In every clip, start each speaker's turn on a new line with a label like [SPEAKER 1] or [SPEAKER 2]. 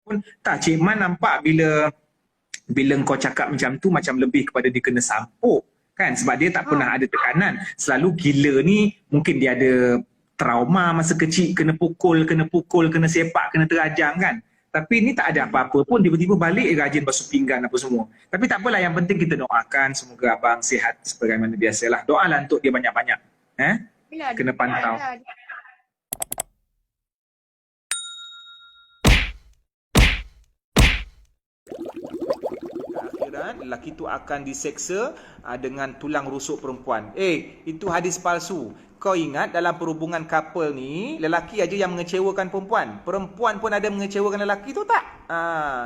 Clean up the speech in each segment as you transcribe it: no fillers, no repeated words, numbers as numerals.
[SPEAKER 1] pun tak, Cik Man nampak bila bila kau cakap macam tu macam lebih kepada dia kena sampuk kan, sebab dia tak
[SPEAKER 2] Ha,
[SPEAKER 1] pernah ada tekanan. Selalu gila ni mungkin dia ada trauma masa kecil, kena pukul, kena sepak, kena terajang kan. Tapi ni tak ada apa-apa pun, tiba-tiba balik rajin basuh pinggan apa semua. Tapi tak apalah, yang penting kita doakan semoga abang sihat sebagaimana biasalah. Doalah untuk dia banyak-banyak.
[SPEAKER 2] yelah,
[SPEAKER 1] Kena pantau.
[SPEAKER 2] yelah.
[SPEAKER 3] Akhiran lelaki itu akan diseksa dengan tulang rusuk perempuan. Itu hadis palsu. Kau ingat dalam perhubungan couple ni, lelaki aja yang mengecewakan perempuan. Perempuan pun ada mengecewakan lelaki tu tak?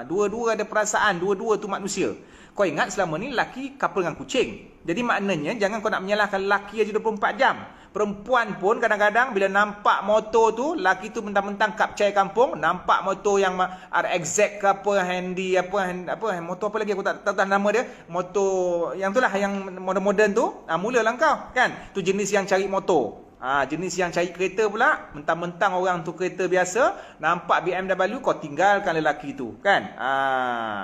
[SPEAKER 3] Dua-dua ada perasaan, dua-dua tu manusia. Kau ingat selama ni lelaki couple dengan kucing. Jadi maknanya jangan kau nak menyalahkan lelaki aja 24 jam. Perempuan pun kadang-kadang bila nampak motor tu, laki tu mentang-mentang kapcai kampung, nampak motor yang RX-Z ke apa, handy motor apa lagi aku tak tahu nama dia, motor yang tu lah yang moden-moden tu, mulalah kau kan. Tu jenis yang cari motor. Jenis yang cari kereta pula, mentang-mentang orang tu kereta biasa, nampak BMW, kau tinggalkan lelaki tu kan.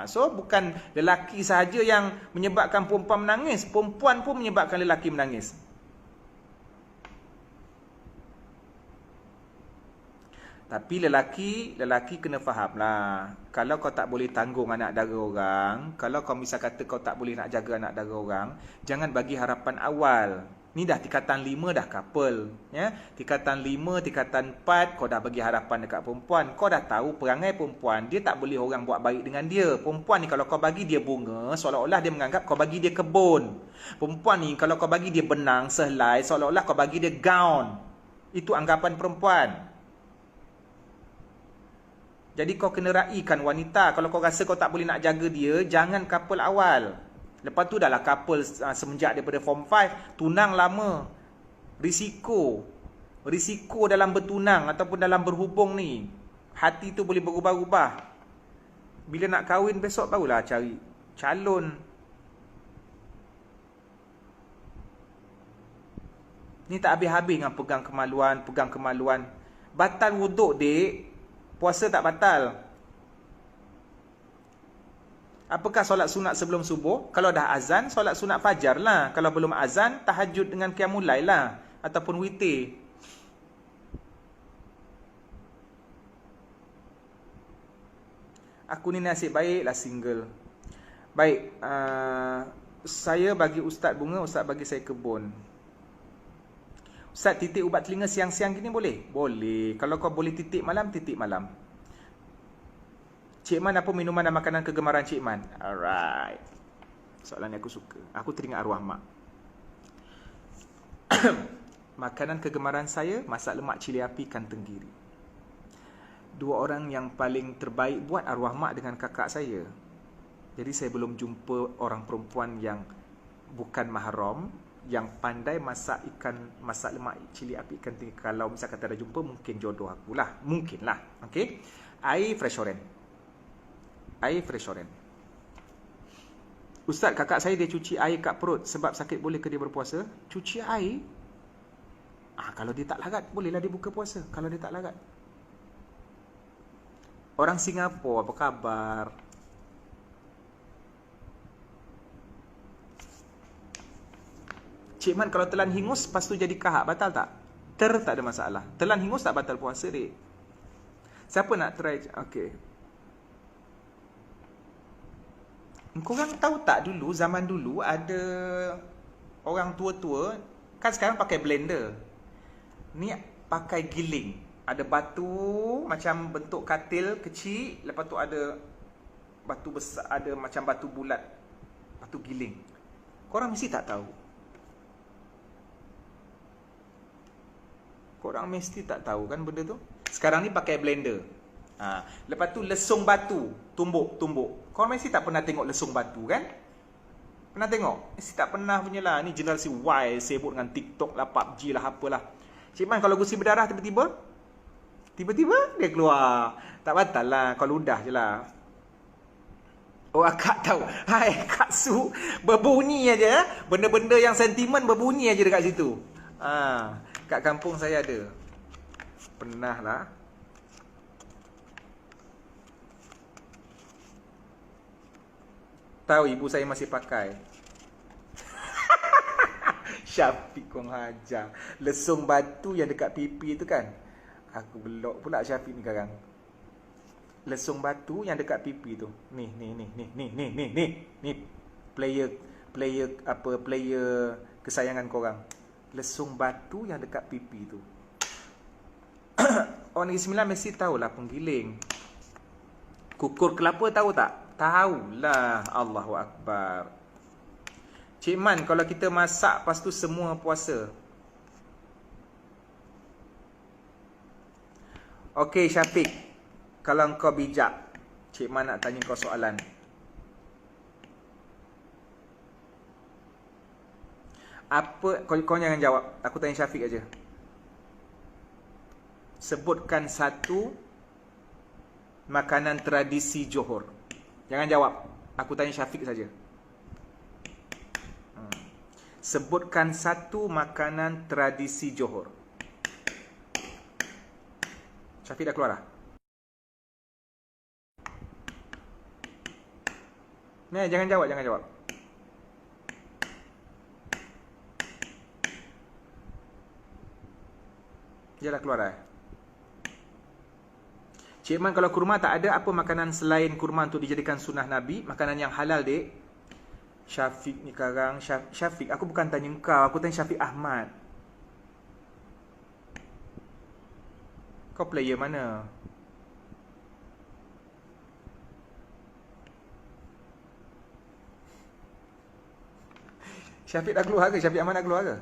[SPEAKER 3] So bukan lelaki sahaja yang menyebabkan perempuan menangis, perempuan pun menyebabkan lelaki menangis. Tapi lelaki kena faham lah. Kalau kau tak boleh tanggung anak dara orang, kalau kau misal kata kau tak boleh nak jaga anak dara orang, jangan bagi harapan awal. Ni dah tingkatan 5 dah couple, ya. Tingkatan 5, tingkatan 4 kau dah bagi harapan dekat perempuan. Kau dah tahu perangai perempuan, dia tak boleh orang buat baik dengan dia. Perempuan ni kalau kau bagi dia bunga, seolah-olah dia menganggap kau bagi dia kebun. Perempuan ni kalau kau bagi dia benang, sehelai, seolah-olah kau bagi dia gown. Itu anggapan perempuan. Jadi kau kena raikan wanita. Kalau kau rasa kau tak boleh nak jaga dia, jangan couple awal. Lepas tu dah lah couple semenjak daripada form 5, tunang lama. Risiko dalam bertunang ataupun dalam berhubung ni, hati tu boleh berubah-ubah. Bila nak kahwin besok barulah cari calon. Ni tak habis-habis dengan pegang kemaluan. Batal wuduk, dek. Puasa tak batal. Apakah solat sunat sebelum subuh? Kalau dah azan, solat sunat fajar lah. Kalau belum azan, tahajud dengan qiyamul lail lah. Ataupun witir. Aku ni nasib baik lah single. Baik, saya bagi Ustaz bunga, Ustaz bagi saya kebun. Ustaz, titik ubat telinga siang-siang gini boleh? Boleh. Kalau kau boleh titik malam, titik malam. Cik Man, apa minuman dan makanan kegemaran Cik Man? Alright. Soalan ni aku suka. Aku teringat arwah mak. Makanan kegemaran saya, masak lemak cili api ikan tenggiri. Dua orang yang paling terbaik buat arwah mak dengan kakak saya. Jadi saya belum jumpa orang perempuan yang bukan mahram yang pandai masak lemak cili api ikan tenggiri. Kalau misal kata dah jumpa, mungkin jodoh akulah. Mungkin lah. Okay. Air fresh orange. Ustaz, kakak saya dia cuci air kat perut sebab sakit, boleh ke dia berpuasa? Cuci air? Kalau dia tak larat, bolehlah dia buka puasa. Kalau dia tak larat. Orang Singapura, apa khabar? Cik Man, kalau telan hingus lepas tu jadi kahak, batal tak? Tak ada masalah. Telan hingus tak batal puasa, dek. Siapa nak try? Okay. Korang tahu tak dulu, zaman dulu ada orang tua-tua, kan sekarang pakai blender. Ni pakai giling. Ada batu macam bentuk katil kecil, lepas tu ada batu besar, ada macam batu bulat. Batu giling. Korang mesti tak tahu. Korang mesti tak tahu kan benda tu. Sekarang ni pakai blender. Lepas tu lesung batu, tumbuk. Korang mesti tak pernah tengok lesung batu kan? Pernah tengok? Mesti tak pernah punya lah. Ni generasi Y, sibuk dengan TikTok lah, PUBG lah, apalah. Cik Man, kalau gusi berdarah tiba-tiba dia keluar. Tak batal lah, kau ludah je lah. Oh, akak tahu. Hai, Kak Su, berbunyi aja. Benda-benda yang sentimen berbunyi aja dekat situ. Kat kampung saya ada. Pernah lah. tahu ibu saya masih pakai. Syafiq kong hajar. Lesung batu yang dekat pipi tu kan. Aku belok pula Syafiq ni sekarang. Lesung batu yang dekat pipi tu. Ni. Player kesayangan korang. Lesung batu yang dekat pipi tu. Orang Negeri Sembilan mesti tahulah penggiling. Kukur kelapa tahu tak? Tahulah. Allahu Akbar. Cik Man, kalau kita masak lepas tu semua puasa. Okey Syafiq, kalau kau bijak, Cik Man nak tanya kau soalan. Apa, kau jangan jawab. Aku tanya Syafiq aja. Sebutkan satu makanan tradisi Johor. Jangan jawab. Aku tanya Syafiq saja. Sebutkan satu makanan tradisi Johor. Syafiq dah keluar dah? Nah, jangan jawab. Dia dah keluar dah. Cik Man, kalau kurma tak ada, apa makanan selain kurma untuk dijadikan sunnah Nabi? Makanan yang halal, dek. Syafiq ni sekarang. Syafiq, aku bukan tanya kau. Aku tanya Syafiq Ahmad. Kau player mana? Syafiq dah keluar ke? Syafiq Ahmad dah keluar ke?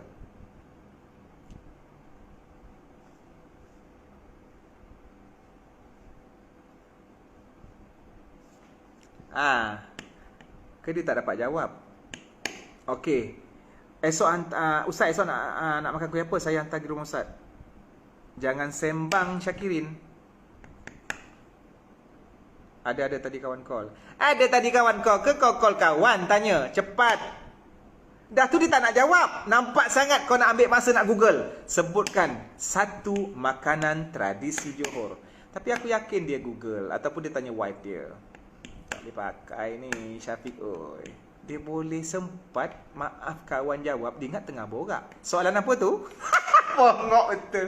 [SPEAKER 3] Ke dia tak dapat jawab. Okey. Ustaz esok nak makan kuih apa? Saya hantar di rumah Ustaz. Jangan sembang Syakirin. Ada tadi kawan call. Ada tadi kawan call ke kau call kawan? Tanya. Cepat. Dah tu dia tak nak jawab. Nampak sangat kau nak ambil masa nak Google. Sebutkan satu makanan tradisi Johor. Tapi aku yakin dia Google. Ataupun dia tanya wife dia. Tak boleh pakai ni Syafiq. Oi. Dia boleh sempat. Maaf kawan jawab. Dia ingat tengah borak. Soalan apa tu? Bongok betul.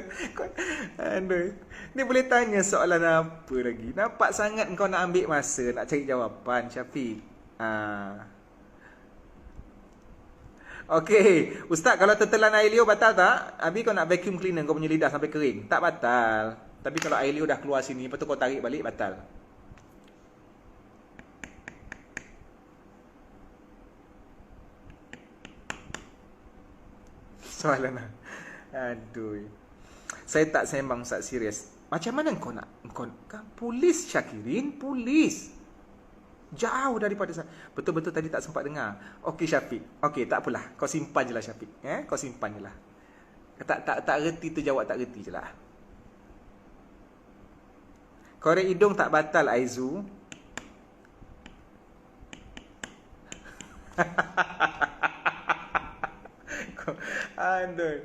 [SPEAKER 3] Aduh. Dia boleh tanya soalan apa lagi. Nampak sangat kau nak ambil masa nak cari jawapan Syafiq. Okey, Ustaz, kalau tertelan air liur batal tak? Habis kau nak vacuum cleaner kau punya lidah sampai kering. Tak batal. Tapi kalau air liur dah keluar sini, lepas tu kau tarik balik, batal. Soalan. Aduh. Saya tak sembang Ustaz, serius. Macam mana kau nak? Polis Syakirin, polis. Jauh daripada saya. Betul-betul tadi tak sempat dengar. Okey Syafiq. Okey, tak apalah. Kau simpan je lah Syafiq. Kau simpan je lah. Tak reti tu jawab tak reti je lah. Korek hidung tak batal Aizu. Aduh.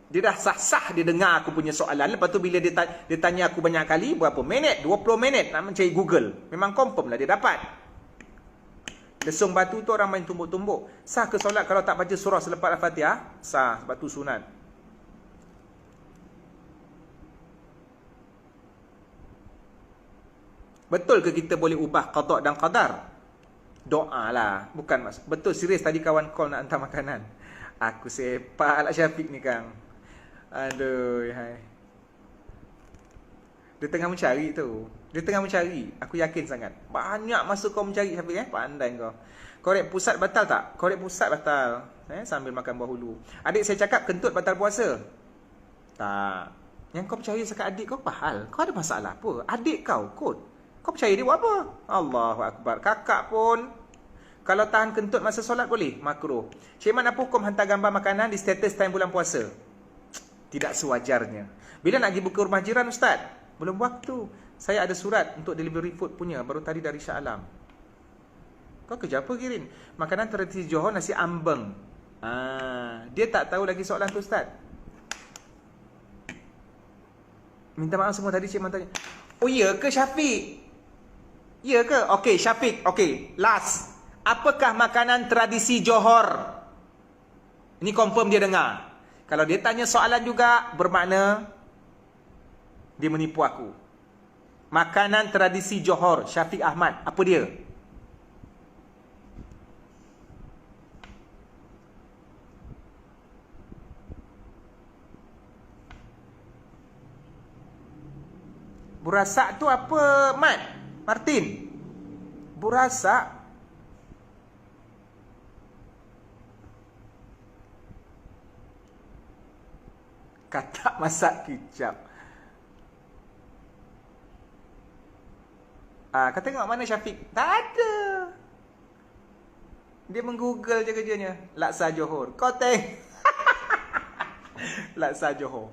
[SPEAKER 3] Dia dah sah-sah dia dengar aku punya soalan. Lepas tu bila dia tanya aku banyak kali, berapa minit? 20 minit nak mencari Google. Memang confirm lah dia dapat. Lesung batu tu orang main tumbuk-tumbuk. Sah ke solat kalau tak baca surah selepas Al-Fatihah? Sah, sebab tu sunat. Betul ke kita boleh ubah qada dan qadar? Doa lah. Bukan maksud. Betul, serius tadi kawan call nak hantar makanan. Aku sepak lah Syafiq ni Kang. Aduh, hai. Dia tengah mencari tu. Dia tengah mencari. Aku yakin sangat. Banyak masa kau mencari Syafiq Pandai kau. Korek pusat batal tak? Korek pusat batal. Sambil makan buah hulu. Adik saya cakap kentut batal puasa. Tak. Yang kau percaya cakap adik kau apa hal? Kau ada masalah apa? Adik kau kot. Kau percaya dia buat apa? Allahu Akbar. Kakak pun kalau tahan kentut masa solat boleh? Makruh. Cik Man, apa hukum hantar gambar makanan di status time bulan puasa? Tidak sewajarnya. Bila nak pergi buka rumah jiran Ustaz? Belum waktu. Saya ada surat untuk delivery food punya. Baru tadi dari Shah Alam. Kau kerja apa Kirin? Makanan tradisi Johor nasi ambeng. Dia tak tahu lagi soalan tu Ustaz. Minta maaf semua tadi Cik Man tanya. Oh iya ke Syafiq? Ya ke? Okey, Syafiq. Okey, last. Apakah makanan tradisi Johor? Ini confirm dia dengar. Kalau dia tanya soalan juga, bermakna dia menipu aku. Makanan tradisi Johor, Syafiq Ahmad, apa dia? Burasak tu apa, Mat? Martin? Burasak? Katak masak kicap. Kau tengok mana Syafiq? Tak ada. Dia menggoogle je kerjanya. Laksa Johor. Kau tengok. Laksa Johor.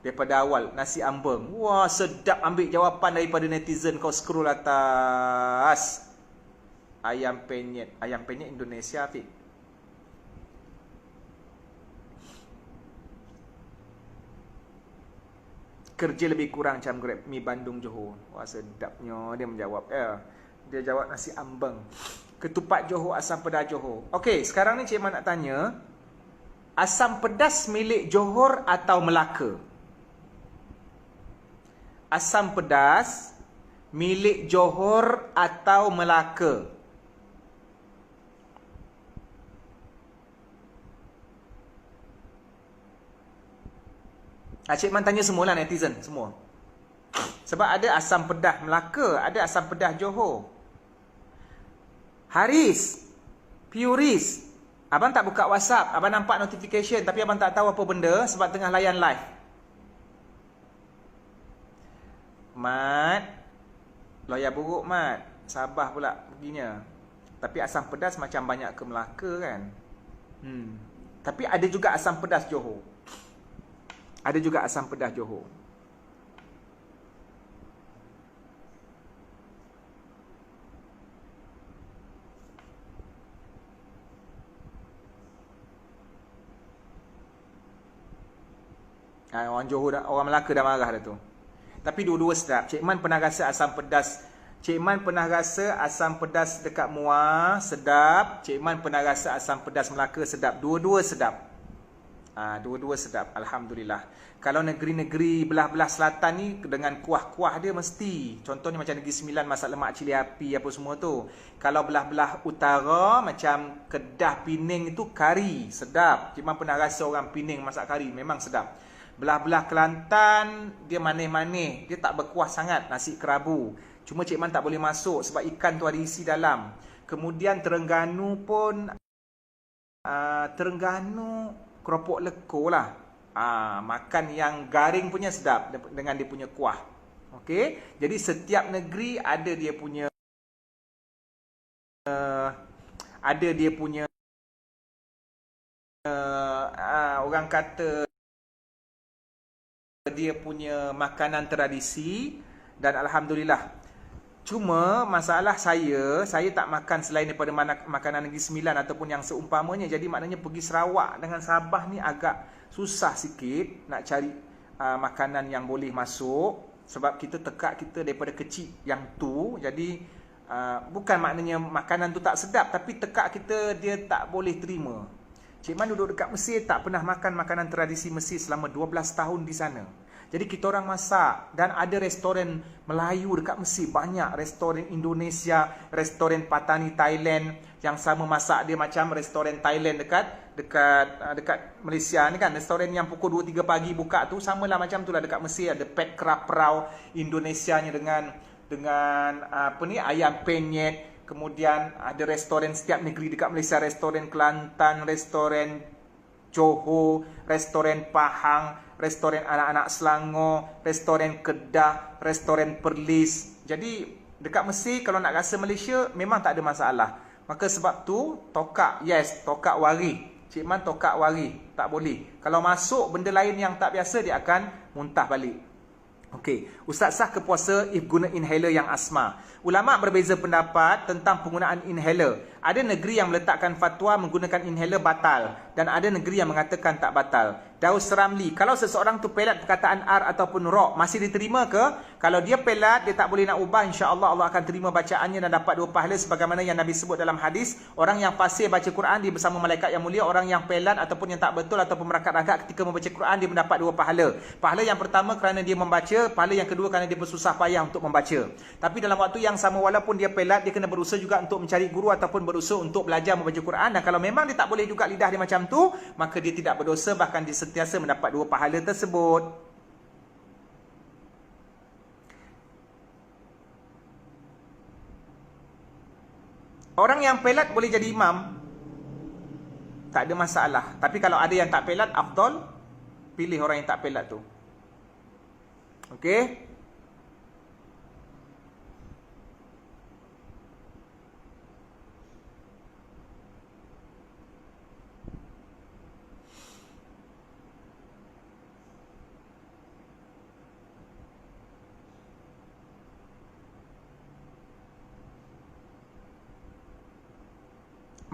[SPEAKER 3] Daripada awal, nasi ambeng. Wah, sedap, ambil jawapan daripada netizen. Kau scroll atas. Ayam penyet. Ayam penyet Indonesia, Fik. Kerja lebih kurang macam Grab Mi Bandung Johor. Wah, sedapnya dia menjawab. Dia jawab nasi ambeng. Ketupat Johor, asam pedas Johor. Okey, sekarang ni Cik Man nak tanya. Asam pedas milik Johor atau Melaka? Asam pedas milik Johor atau Melaka? Cik Man tanya semualah netizen, semua. Sebab ada asam pedas Melaka, ada asam pedas Johor. Haris, Puris, abang tak buka WhatsApp, abang nampak notification tapi abang tak tahu apa benda sebab tengah layan live. Mat, loya buruk Mat, Sabah pula perginya. Tapi asam pedas macam banyak ke Melaka kan. Tapi ada juga asam pedas Johor. Ada juga asam pedas Johor. Orang Johor dah, orang Melaka dah marah dah tu. Tapi dua-dua sedap. Cik Man pernah rasa asam pedas. Cik Man pernah rasa asam pedas dekat Muar sedap. Cik Man pernah rasa asam pedas Melaka sedap. Dua-dua sedap. Dua-dua sedap. Alhamdulillah. Kalau negeri-negeri belah-belah selatan ni dengan kuah-kuah dia mesti. Contohnya macam Negeri Sembilan masak lemak cili api apa semua tu. Kalau belah-belah utara macam Kedah, Pening itu kari sedap. Cik Man pernah rasa orang Pening masak kari memang sedap. Belah-belah Kelantan dia manis-manis, dia tak berkuah sangat, nasi kerabu. Cuma Cik Man tak boleh masuk sebab ikan tu ada isi dalam. Kemudian Terengganu pun Terengganu keropok leko lah. Makan yang garing punya sedap dengan dia punya kuah. Okey, jadi setiap negeri ada dia punya orang kata dia punya makanan tradisi dan alhamdulillah. Cuma masalah saya tak makan selain daripada makanan Negeri Sembilan ataupun yang seumpamanya. Jadi maknanya pergi Sarawak dengan Sabah ni agak susah sikit nak cari makanan yang boleh masuk sebab kita tekak kita daripada kecil yang tu. Jadi bukan maknanya makanan tu tak sedap tapi tekak kita dia tak boleh terima. Cik Man duduk dekat Mesir tak pernah makan makanan tradisi Mesir selama 12 tahun di sana. Jadi kita orang masak dan ada restoran Melayu dekat Mesir banyak, restoran Indonesia, restoran Patani Thailand yang sama masak dia macam restoran Thailand dekat Malaysia ni kan, restoran yang pukul 2-3 pagi buka tu samalah macam itulah dekat Mesir ada Pet Kraprau Indonesianya dengan ayam penyet. Kemudian ada restoran setiap negeri dekat Malaysia, restoran Kelantan, restoran Johor, restoran Pahang, restoran anak-anak Selangor, restoran Kedah, restoran Perlis. Jadi dekat Mesir kalau nak rasa Malaysia memang tak ada masalah. Maka sebab tu tokak wari. Cik Man tokak wari, tak boleh. Kalau masuk benda lain yang tak biasa dia akan muntah balik. Okey, Ustaz sah ke puasa if guna inhaler yang asma? Ulama berbeza pendapat tentang penggunaan inhaler. Ada negeri yang meletakkan fatwa menggunakan inhaler batal dan ada negeri yang mengatakan tak batal. Daus Ramli, kalau seseorang tu pelat perkataan R ataupun Ra, masih diterima ke? Kalau dia pelat, dia tak boleh nak ubah, insya-Allah Allah akan terima bacaannya dan dapat 2 pahala sebagaimana yang Nabi sebut dalam hadis, orang yang fasih baca Quran dia bersama malaikat yang mulia, orang yang pelat ataupun yang tak betul ataupun merakat-rakat ketika membaca Quran dia mendapat 2 pahala. Pahala yang pertama kerana dia membaca, pahala yang kedua kerana dia bersusah payah untuk membaca. Tapi dalam waktu yang sama walaupun dia pelat, dia kena berusaha juga untuk mencari guru ataupun berusaha untuk belajar membaca Quran, dan kalau memang dia tak boleh juga lidah dia macam tu, maka dia tidak berdosa, bahkan dia sentiasa mendapat 2 pahala tersebut. Orang yang pelat boleh jadi imam, tak ada masalah. Tapi kalau ada yang tak pelat, afdal pilih orang yang tak pelat tu. Okey?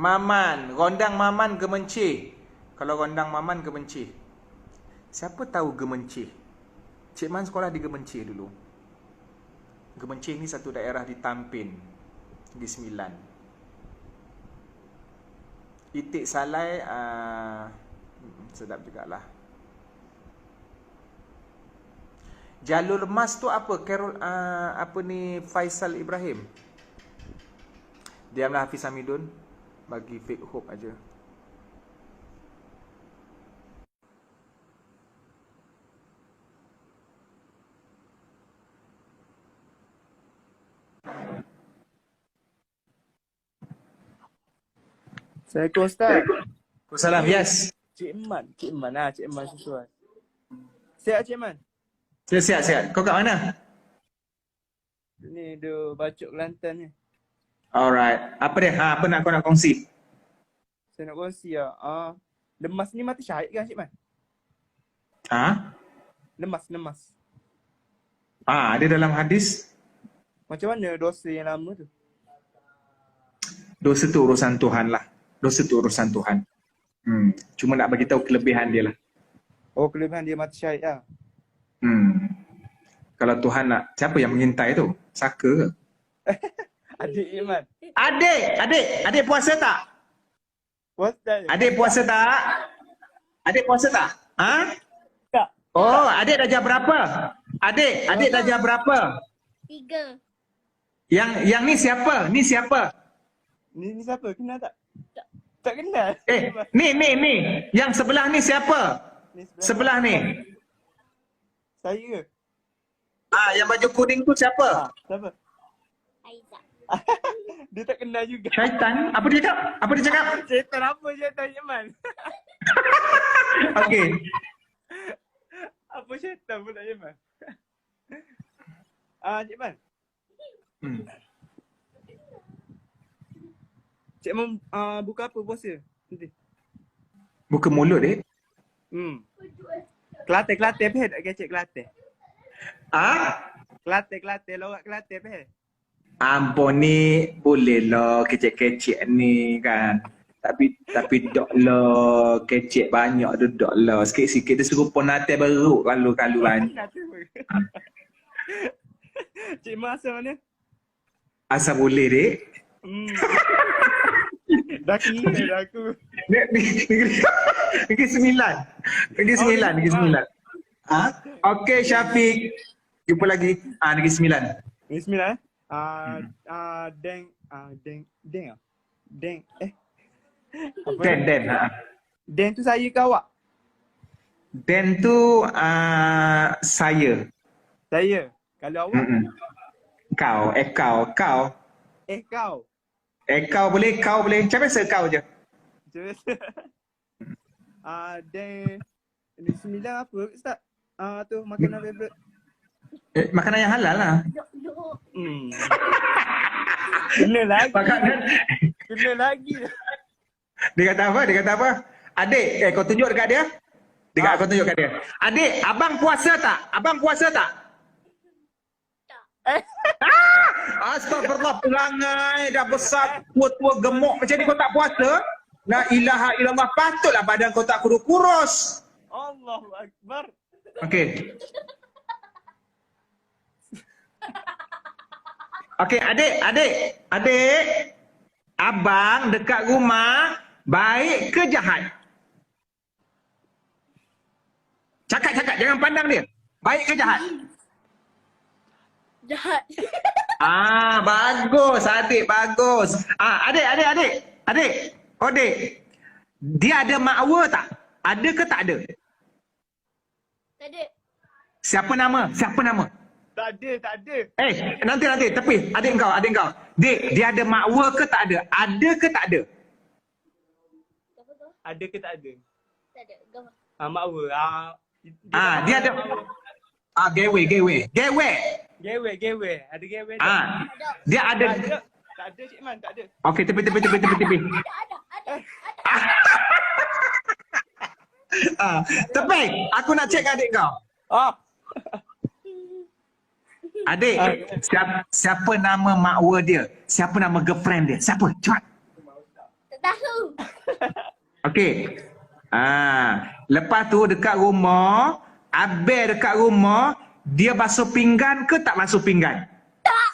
[SPEAKER 3] Maman, gondang Maman Gemencih. Kalau gondang Maman Gemencih. Siapa tahu Gemencih? Cik Man sekolah di Gemencih dulu. Gemencih ni satu daerah di Tampin, Negeri Sembilan. Itik Salai, sedap jugalah. Jalur Emas tu apa? Carol, apa ni, Faisal Ibrahim. Diamlah Hafiz Hamidun. Bagi fake hope aja.
[SPEAKER 2] Assalamualaikum Ustaz.
[SPEAKER 1] Waalaikumsalam, yes.
[SPEAKER 2] Cik Man lah, Cik Man sesuai. Sihat Cik Man?
[SPEAKER 1] Sihat. Kau kat mana?
[SPEAKER 2] Ni dia Bacok Kelantan ni.
[SPEAKER 1] Alright. Apa dia? Apa nak kau nak kongsi?
[SPEAKER 2] Saya nak kongsi lah. Lemas ni mati syahid kan Cik Man? Lemas.
[SPEAKER 1] Ada dalam hadis.
[SPEAKER 2] Macam mana dosa yang lama tu?
[SPEAKER 1] Dosa tu urusan Tuhan lah. Cuma nak bagi tahu kelebihan dia lah.
[SPEAKER 2] Oh, kelebihan dia mati syahid lah.
[SPEAKER 1] Kalau Tuhan nak, siapa yang mengintai tu? Saka ke?
[SPEAKER 2] Adik Cik Man.
[SPEAKER 1] Adik puasa tak?
[SPEAKER 2] Puasa.
[SPEAKER 1] Adik puasa tak?
[SPEAKER 2] Tak.
[SPEAKER 1] Oh, adik darjah berapa? Adik darjah berapa?
[SPEAKER 4] 3.
[SPEAKER 1] Yang ni siapa?
[SPEAKER 2] Ni siapa? Kenal tak? Tak kenal.
[SPEAKER 1] Ni. Yang sebelah ni siapa?
[SPEAKER 2] Ni
[SPEAKER 1] Sebelah ni.
[SPEAKER 2] Saya ke?
[SPEAKER 1] Yang baju kuning tu siapa?
[SPEAKER 2] Siapa?
[SPEAKER 4] Aizah.
[SPEAKER 2] Dia tak kenal juga.
[SPEAKER 1] Syaitan. Apa dia cakap?
[SPEAKER 2] Syaitan apa syaitan Cik Man?
[SPEAKER 1] Okey.
[SPEAKER 2] Apa syaitan pula Cik Man? Cik Man. Cik Man buka apa puasa nanti?
[SPEAKER 1] Buka mulut, dek.
[SPEAKER 2] Kelantan peh tak kecek Kelantan? Kelantan, lorak Kelantan peh?
[SPEAKER 1] Ampun ni, boleh lah kecek-kecek ni kan. Tapi dok lah, kecek banyak duduk lah. Sikit-sikit dia suruh pon natai beruk kalu-kaluan.
[SPEAKER 2] Cik Man asal mana?
[SPEAKER 1] Asal boleh, dek.
[SPEAKER 2] Dah kira aku.
[SPEAKER 1] Negeri Sembilan. Okey Syafiq. Jumpa lagi. Negeri Sembilan.
[SPEAKER 2] Negeri Sembilan Deng. Den tu saya ke awak?
[SPEAKER 1] Den tu saya.
[SPEAKER 2] Saya. Kalau awak?
[SPEAKER 1] Kau.
[SPEAKER 2] Kau.
[SPEAKER 1] Kau boleh. Macam biasa kau je.
[SPEAKER 2] Macam biasa. Den Negeri Sembilan apa Ustaz? Tu makanan favorite.
[SPEAKER 1] Makanan yang halal lah.
[SPEAKER 2] Kena lagi.
[SPEAKER 1] Makanan.
[SPEAKER 2] Kena lagi.
[SPEAKER 1] Dia kata apa? Adik, kau tunjuk dekat dia. Kau tunjuk kat dia. Adik, abang puasa tak? Astagfirullah, perangai dah besar, tua-tua gemuk macam ni kau tak puasa? La ilaha illallah, patutlah badan kau tak kurus-kurus.
[SPEAKER 2] Allahu Akbar.
[SPEAKER 1] Okey. Okey, adik. Abang dekat rumah baik ke jahat? Cakap, jangan pandang dia. Baik ke jahat?
[SPEAKER 4] Jahat.
[SPEAKER 1] Bagus, adik, bagus. Adik. Adik. Dia ada makwa tak? Ada ke tak ada?
[SPEAKER 4] Tak ada.
[SPEAKER 1] Siapa nama?
[SPEAKER 2] Tak ada.
[SPEAKER 1] Nanti. Tepi. Adik kau. Dik, dia ada makwa ke tak ada? Ada ke tak ada?
[SPEAKER 4] Apa kau?
[SPEAKER 2] Ada ke tak ada?
[SPEAKER 4] Tak ada. Kau.
[SPEAKER 2] Makwa.
[SPEAKER 1] Dia ada. Gewe.
[SPEAKER 2] Gewe. Ada gewe.
[SPEAKER 1] Dia ada.
[SPEAKER 2] Tak ada Cik Man, tak ada.
[SPEAKER 1] Okey, tepi.
[SPEAKER 4] Ada.
[SPEAKER 1] Tepi. Aku nak check adik kau. Adik, siapa nama makwa dia? Siapa nama girlfriend dia? Siapa? Cepat.
[SPEAKER 4] Tak tahu.
[SPEAKER 1] Okey. Lepas tu dekat rumah, Abel dekat rumah, dia basuh pinggan ke tak basuh pinggan? Tak.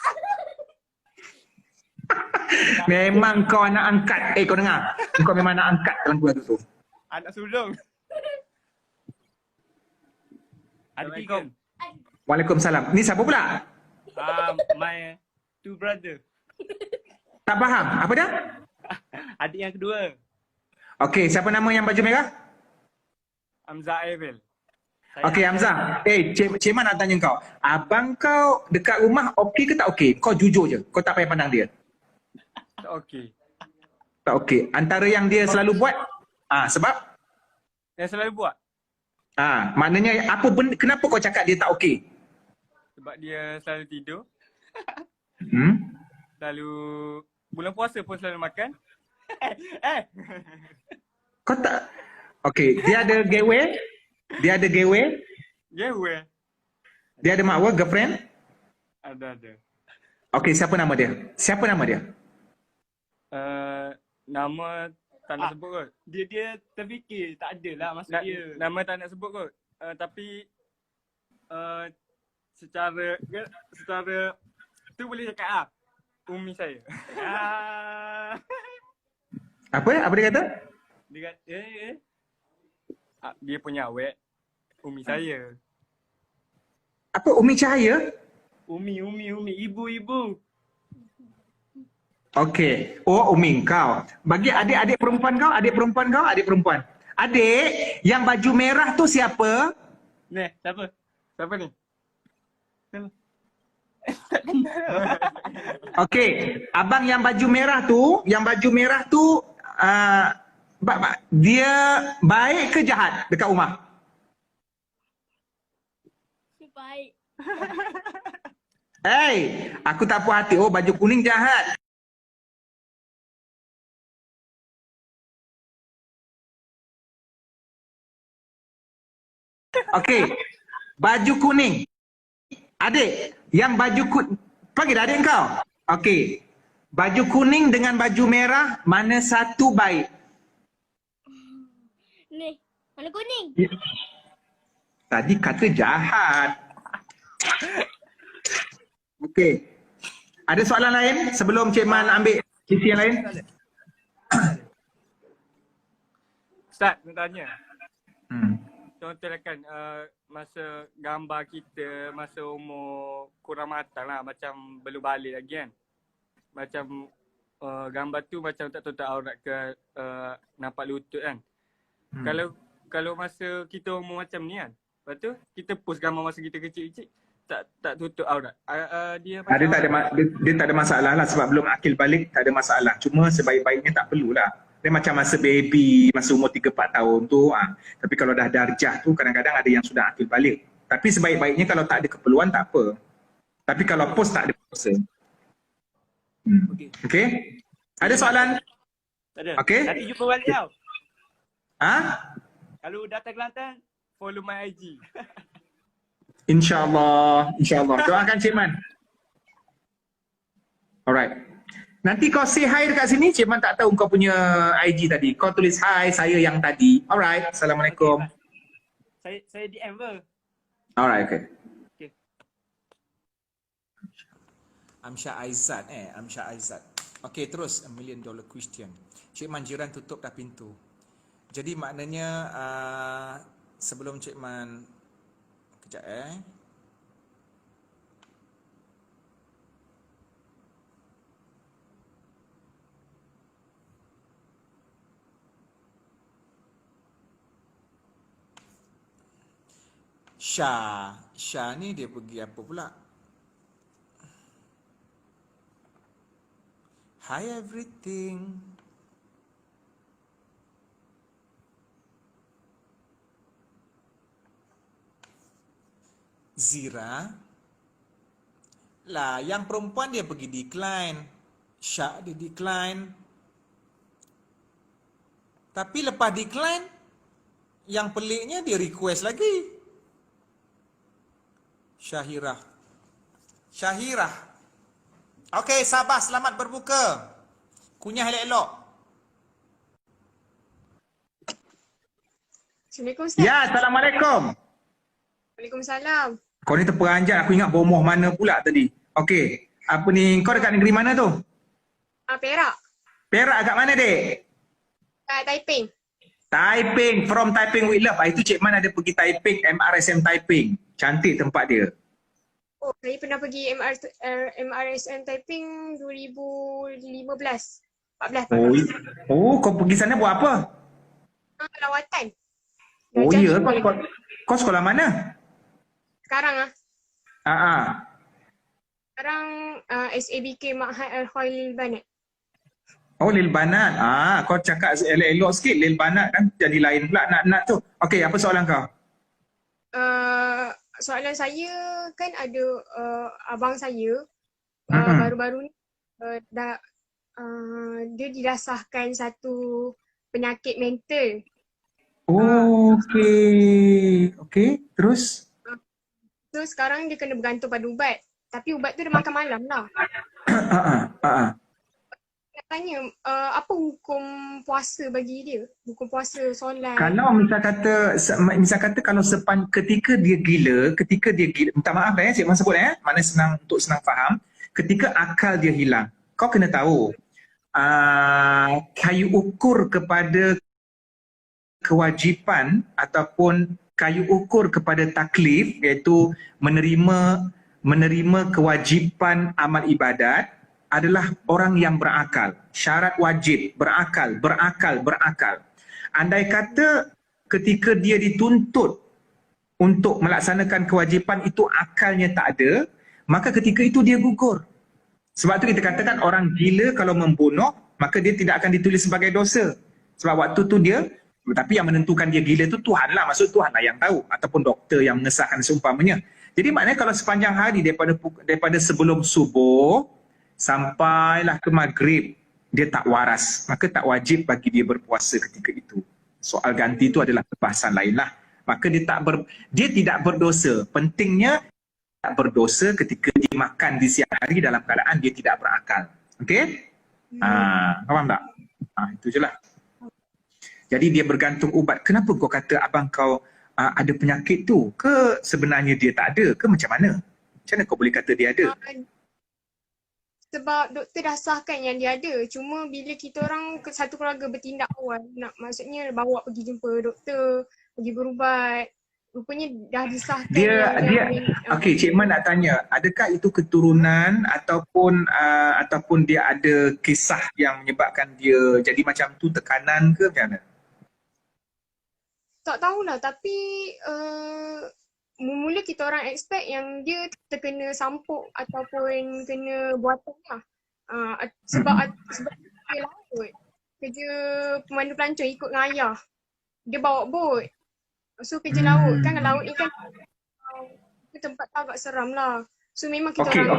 [SPEAKER 1] Memang kau anak angkat. Kau dengar. Kau memang anak angkat dalam keluarga tu.
[SPEAKER 2] Anak sulung. Ada tiga.
[SPEAKER 1] Waalaikumsalam. Ni siapa pula?
[SPEAKER 2] My two brother.
[SPEAKER 1] Tak faham. Apa dia?
[SPEAKER 2] Adik yang kedua.
[SPEAKER 1] Okey, siapa nama yang baju merah?
[SPEAKER 2] Hamzah Avel.
[SPEAKER 1] Okey, Hamzah. Cik Man nak tanya kau. Abang kau dekat rumah okey ke tak okey? Kau jujur je. Kau tak payah pandang dia.
[SPEAKER 2] Tak okey.
[SPEAKER 1] Tak okey. Antara yang dia selalu buat, sebab?
[SPEAKER 2] Yang selalu buat?
[SPEAKER 1] Maknanya apa benda, kenapa kau cakap dia tak okey?
[SPEAKER 2] Sebab dia selalu tidur. Selalu bulan puasa pun selalu makan.
[SPEAKER 1] Kau tak. Okey, dia ada gewe?
[SPEAKER 2] Gewe.
[SPEAKER 1] Dia ada makwa, girlfriend?
[SPEAKER 2] Ada.
[SPEAKER 1] Okey, siapa nama dia?
[SPEAKER 2] Nama tak nak sebut kot. Dia terfikir tak ada lah maksud dia. Nama tak nak sebut kot. Tapi secara tu boleh cakap Umi saya.
[SPEAKER 1] Apa dia kata?
[SPEAKER 2] Dia kata dia punya awet Umi saya.
[SPEAKER 1] Apa Umi Cahaya?
[SPEAKER 2] Umi, ibu.
[SPEAKER 1] Okey. Umi kau. Bagi adik perempuan kau. Adik, yang baju merah tu siapa?
[SPEAKER 2] Ni, siapa? Siapa ni?
[SPEAKER 1] Okey, abang yang baju merah tu dia baik ke jahat dekat rumah?
[SPEAKER 4] Baik.
[SPEAKER 1] Aku tak puas hati. Baju kuning jahat. Okey, baju kuning. Adik, yang baju kuning. Panggil adik kau. Okey, baju kuning dengan baju merah, mana satu baik?
[SPEAKER 4] Ni, mana kuning?
[SPEAKER 1] Tadi kata jahat. Okey. Ada soalan lain sebelum Cik Man ambil sisi yang lain?
[SPEAKER 2] Ustaz, nak tanya. Contohnya kan masa gambar kita masa umur kurang matang lah, macam belum balik lagi kan. Macam gambar tu macam tak tutup aurat ke nampak lutut kan. Kalau masa kita umur macam ni kan, lepas tu kita post gambar masa kita kecil-kecil tak tutup aurat. Dia
[SPEAKER 1] tak ada masalah lah sebab belum akil balik, tak ada masalah. Cuma sebaik-baiknya tak perlulah. Dia macam masa baby, masa umur 3-4 tahun tu. Tapi kalau dah darjah tu kadang-kadang ada yang sudah akil balik. Tapi sebaik-baiknya kalau tak ada keperluan tak apa. Tapi kalau post tak ada dosa. Okey. Ada soalan?
[SPEAKER 2] Tak ada.
[SPEAKER 1] Okey.
[SPEAKER 2] Nanti jumpa balik tau. Kalau datang Kelantan, follow my IG.
[SPEAKER 1] InsyaAllah. Doakan Cik Man. Alright. Nanti kau say hi dekat sini, Cik Man tak tahu kau punya IG tadi. Kau tulis hi, saya yang tadi. Alright, Assalamualaikum.
[SPEAKER 2] Saya DM ke?
[SPEAKER 1] Alright, okay.
[SPEAKER 2] Okay.
[SPEAKER 3] Amsyah Aizat Amsyah Aizat. Okey, terus $1 million question. Cik Man, jiran tutup dah pintu. Jadi maknanya sebelum Cik Man kejap Syah ni dia pergi apa pula? Hi everything. Zira. Lah, yang perempuan dia pergi decline. Syah dia decline. Tapi lepas decline, yang peliknya dia request lagi. Syahirah. Okey, sabar, selamat berbuka. Kunyah elok-elok.
[SPEAKER 5] Assalamualaikum Ustaz.
[SPEAKER 1] Ya, Assalamualaikum.
[SPEAKER 5] Waalaikumsalam.
[SPEAKER 1] Kau ni terperanjat, aku ingat bomoh mana pula tadi. Okey, apa ni, kau dekat negeri mana tu?
[SPEAKER 5] Perak.
[SPEAKER 1] Perak agak mana, dek?
[SPEAKER 5] Taiping.
[SPEAKER 1] Taiping, from Taiping with love. Itu Cik Man ada pergi Taiping, MRSM Taiping. Cantik tempat dia.
[SPEAKER 5] Oh, saya pernah pergi MRSM Taiping 2015. 14.
[SPEAKER 1] Oh, kau pergi sana buat apa?
[SPEAKER 5] Lawatan.
[SPEAKER 1] Oh
[SPEAKER 5] Belajar
[SPEAKER 1] ya,
[SPEAKER 5] lima.
[SPEAKER 1] kau sekolah mana?
[SPEAKER 5] Sekarang
[SPEAKER 1] Ah.
[SPEAKER 5] Sekarang SABK Ma'had Al-Khail Banat.
[SPEAKER 1] Oh, Lil Banat. Kau cakap elok-elok sikit. Lil Banat kan jadi lain pula nak tu. Okey, apa soalan kau?
[SPEAKER 5] Soalan saya kan ada abang saya baru-baru ni dia didasarkan satu penyakit mental.
[SPEAKER 1] Okey, terus?
[SPEAKER 5] So sekarang dia kena bergantung pada ubat. Tapi ubat tu dia makan malam lah. Nak tanya, apa hukum puasa bagi dia? Hukum puasa, solat.
[SPEAKER 1] Kalau misal kata kalau ketika dia gila, minta maaf Cik Man sebut mana untuk senang faham, ketika akal dia hilang, kau kena tahu kayu ukur kepada kewajipan ataupun kayu ukur kepada taklif, iaitu menerima kewajipan amal ibadat adalah orang yang berakal. Syarat wajib, berakal. Andai kata ketika dia dituntut untuk melaksanakan kewajipan itu akalnya tak ada, maka ketika itu dia gugur. Sebab tu kita katakan orang gila kalau membunuh, maka dia tidak akan ditulis sebagai dosa. Sebab waktu tu dia, tapi yang menentukan dia gila tu Tuhan lah, maksud Tuhan lah yang tahu, ataupun doktor yang mengesahkan seumpamanya. Jadi maknanya kalau sepanjang hari daripada sebelum subuh sampailah ke maghrib dia tak waras, maka tak wajib bagi dia berpuasa ketika itu. Soal ganti itu adalah bahasan lain lah. Maka dia tidak berdosa. Pentingnya tak berdosa ketika dia makan di siang hari dalam keadaan dia tidak berakal. Okey? Faham tak? Itu je lah. Jadi dia bergantung ubat. Kenapa kau kata abang kau ada penyakit tu? Ke sebenarnya dia tak ada? Ke macam mana? Macam mana kau boleh kata dia ada?
[SPEAKER 5] Sebab doktor dah sahkan yang dia ada. Cuma bila kita orang satu keluarga bertindak awal, maksudnya bawa pergi jumpa doktor, pergi berubat, rupanya dah disahkan.
[SPEAKER 1] Okey, Cik Man nak tanya, adakah itu keturunan ataupun dia ada kisah yang menyebabkan dia jadi macam tu, tekanan ke macam mana?
[SPEAKER 5] Tak tahulah, tapi mula kita orang expect yang dia terkena sampuk ataupun kena buatan lah. Sebab dia laut. Kerja pemandu pelancong ikut dengan ayah. Dia bawa bot. So kerja laut. Kan laut ni kan tempat agak seram lah. So memang kita orang...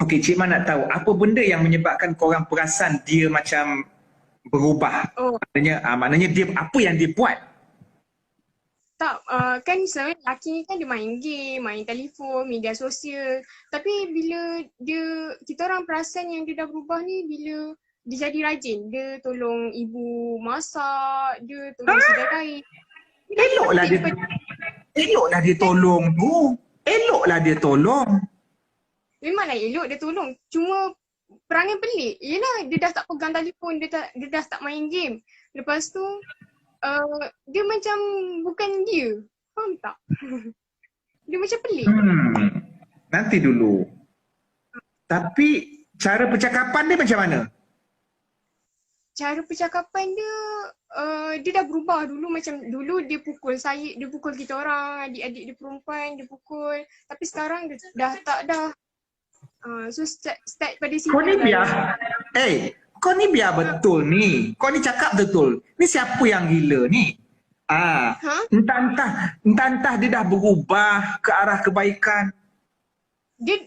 [SPEAKER 1] Okey, Cik Man nak tahu apa benda yang menyebabkan korang perasan dia macam berubah? Maknanya dia apa yang dia buat?
[SPEAKER 5] Tak, kan sebenarnya lelaki ni kan dia main game, main telefon, media sosial. Tapi bila kita orang perasan yang dia dah berubah ni bila dia jadi rajin. Dia tolong ibu masak, dia tolong sedar air.
[SPEAKER 1] Eloklah dia tolong tu. Eloklah dia tolong.
[SPEAKER 5] Memanglah elok dia tolong. Cuma perangai pelik. Yelah dia dah tak pegang telefon, dia dah tak main game. Lepas tu dia macam bukan dia. Faham tak? Dia macam pelik.
[SPEAKER 1] Nanti dulu. Tapi cara percakapan dia macam mana?
[SPEAKER 5] Cara percakapan dia, dia dah berubah. Dulu macam, dulu dia pukul saya, dia pukul kita orang, adik-adik dia perempuan, dia pukul. Tapi sekarang dia dah tak dah. So start pada situ.
[SPEAKER 1] Kau ni biar, kau ni biar betul ni. Kau ni cakap betul. Ni siapa yang gila ni? Entah dia dah berubah ke arah kebaikan.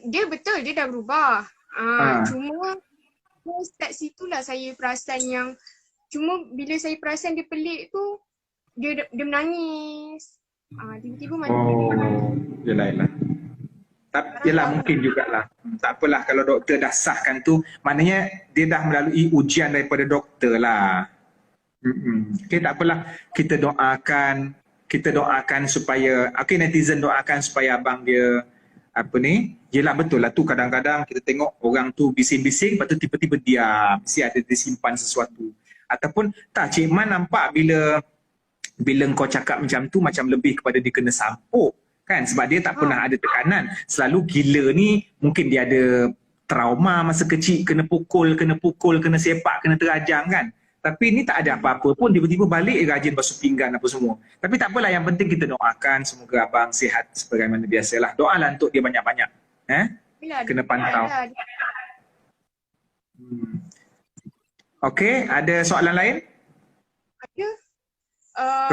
[SPEAKER 5] Dia betul, dia dah berubah. Cuma start situlah saya perasan yang, cuma bila saya perasan dia pelik tu, dia menangis. Tiba-tiba mati.
[SPEAKER 1] Yelah. Yelah mungkin jugalah. Tak apalah kalau doktor dah sahkan tu, maknanya dia dah melalui ujian daripada doktor lah. Okay, tak apalah. Kita doakan supaya, netizen doakan supaya abang dia yelah betul lah tu, kadang-kadang kita tengok orang tu bising-bising, lepas tu tiba-tiba diam, mesti ada disimpan sesuatu. Ataupun tak, Cik Man nampak bila kau cakap macam tu macam lebih kepada dia kena sampuk. Kan? Sebab dia tak pernah ada tekanan. Selalu gila ni mungkin dia ada trauma masa kecil, kena pukul, kena sepak, kena terajang kan. Tapi ni tak ada apa-apa pun, tiba-tiba balik rajin basuh pinggan apa semua. Tapi tak apalah, yang penting kita doakan semoga abang sihat sebagaimana biasalah. Doalah untuk dia banyak-banyak. Kena pantau. Okey, ada soalan lain?
[SPEAKER 5] Ada.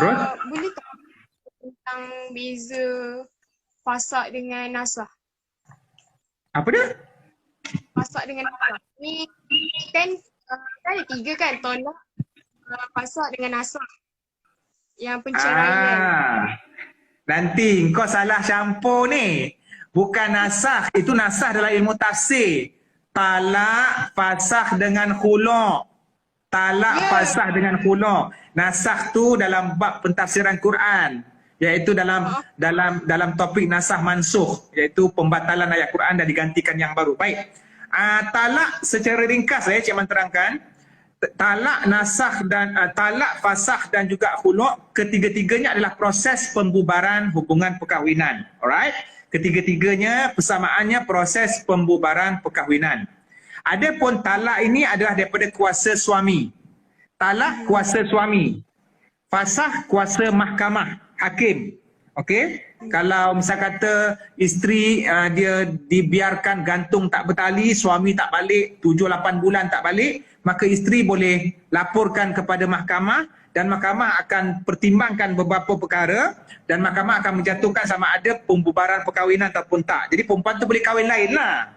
[SPEAKER 1] Terus?
[SPEAKER 5] Boleh tak tentang beza fasak dengan nasah?
[SPEAKER 1] Apa dia?
[SPEAKER 5] Fasak dengan nasah. Ni kan ada 3 kan, tolak, fasak dengan nasah. Yang penceraian.
[SPEAKER 1] Nanti kau salah campur ni. Bukan nasah, itu nasah dalam ilmu tafsir. Talak, fasakh dengan khulu'. Talak, fasakh dengan khulu'. Nasah tu dalam bab pentafsiran Quran, iaitu dalam topik nasah mansukh, iaitu pembatalan ayat Quran dan digantikan yang baru. Baik. Talak secara ringkas Cik Man terangkan. Talak, nasakh dan talak, fasakh dan juga khulu', ketiga-tiganya adalah proses pembubaran hubungan perkahwinan. Alright? Ketiga-tiganya persamaannya proses pembubaran perkahwinan. Adapun talak ini adalah daripada kuasa suami. Talak kuasa suami. Fasakh kuasa mahkamah, hakim. Okey? Kalau misal kata isteri dia dibiarkan gantung tak bertali, suami tak balik, 7-8 bulan tak balik, maka isteri boleh laporkan kepada mahkamah dan mahkamah akan pertimbangkan beberapa perkara dan mahkamah akan menjatuhkan sama ada pembubaran perkahwinan ataupun tak. Jadi perempuan tu boleh kahwin lain lah.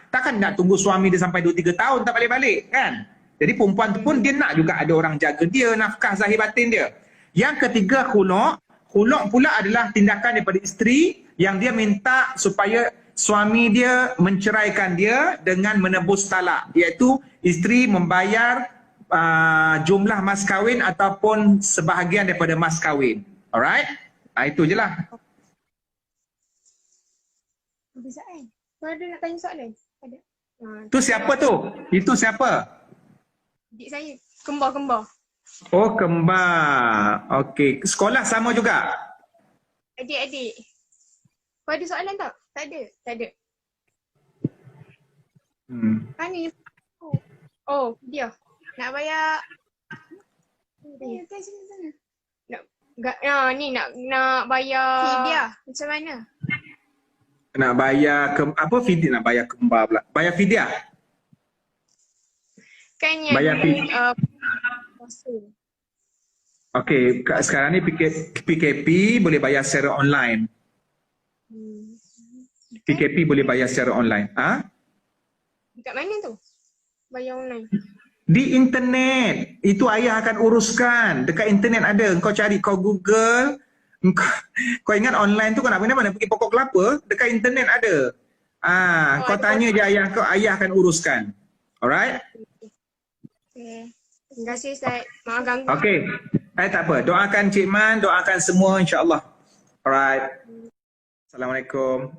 [SPEAKER 1] Takkan nak tunggu suami dia sampai 2-3 tahun tak balik-balik kan? Jadi perempuan tu pun dia nak juga ada orang jaga dia, nafkah zahir batin dia. Yang ketiga khulu'. Khulu' pula adalah tindakan daripada isteri yang dia minta supaya suami dia menceraikan dia dengan menebus talak, iaitu isteri membayar jumlah mas kahwin ataupun sebahagian daripada mas kahwin. Alright? Itu je lah.
[SPEAKER 5] Bisa kan? Kau ada nak tanya soalan? Ada.
[SPEAKER 1] Tu siapa tu? Itu siapa?
[SPEAKER 5] Adik saya. Kembar-kembar.
[SPEAKER 1] Oh, kembar. Okey. Sekolah sama juga?
[SPEAKER 5] Adik-adik. Kau ada soalan tak? Tak ada. Tak ada. Mana yang... Oh, dia. Nak bayar... Nak bayar... Fidyah. Macam mana?
[SPEAKER 1] Nak bayar apa fidyah? Nak bayar kembar pula. Bayar fidyah?
[SPEAKER 5] Kan yang...
[SPEAKER 1] Bayar fidyah. Okey, sekarang ni PKP boleh bayar secara online. PKP boleh bayar secara online.
[SPEAKER 5] Dekat mana tu? Bayar online.
[SPEAKER 1] Di internet. Itu ayah akan uruskan. Dekat internet ada. Kau cari, kau Google. Kau ingat online tu kau nak mana pergi pokok kelapa? Dekat internet ada. Kau tanya je ayah kau, ayah akan uruskan. Alright?
[SPEAKER 5] Okay. Terima kasih Ustaz. Maaf ganggu.
[SPEAKER 1] Okay. Tak apa. Doakan Cik Man, doakan semua insya-Allah. Alright. Assalamualaikum.